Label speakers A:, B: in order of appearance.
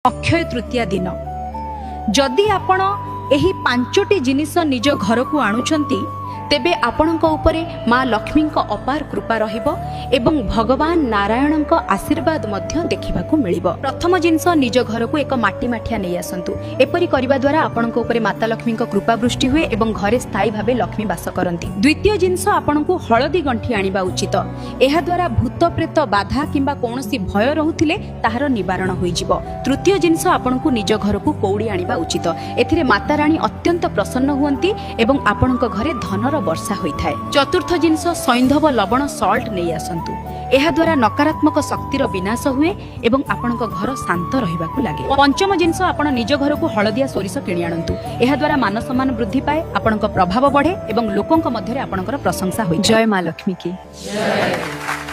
A: अक्षय तृतीया दिन जदि आपण एही पांचटी जिनिस निज घर को आणुचंती तेबे आपणक उपरे माँ लक्ष्मी अपार कृपा रहिबो एवं भगवान नारायण आशीर्वाद मध्य देखिबाकू मिलिबो। प्रथम जिनस निज घर को एक माटी माठिया नहीं आसंतु। एपरि करिबा द्वारा आपणक उपरे माता लक्ष्मी कृपा वृष्टि हुए एवं घरे स्थायी भावे लक्ष्मी वास करती। द्वितीय जिनस आपणकू हळदी गंठी आनिबा उचित। एहा द्वारा भूत प्रेत बाधा किंबा कोनोसी भय रहुथिले ताहार निवारण होइजिबो। तृतीय जिनस आपणकू निज घर को कौड़ी आनिबा उचित। एथिरे माता रानी अत्यंत प्रसन्न हुअंती एवं आपणक घरे धनर वर्षा होइथाय। चतुर्थ जिनस सैंधव लवण सॉल्ट नहीं आसंतु। एहा द्वारा नकारात्मक शक्तिर विनाश हुए एवं आपणक घर शांत रहिबाकू लागे। पंचम जिनस आपण निज घर को हळदिया सोरिष किणी आनंतु। एहा द्वारा मान सम्मान वृद्धि पाए, आपणक प्रभाव बढ़े एवं लोकंक मध्यरे आपणकर प्रशंसा होय। जय माँ लक्ष्मी की जय।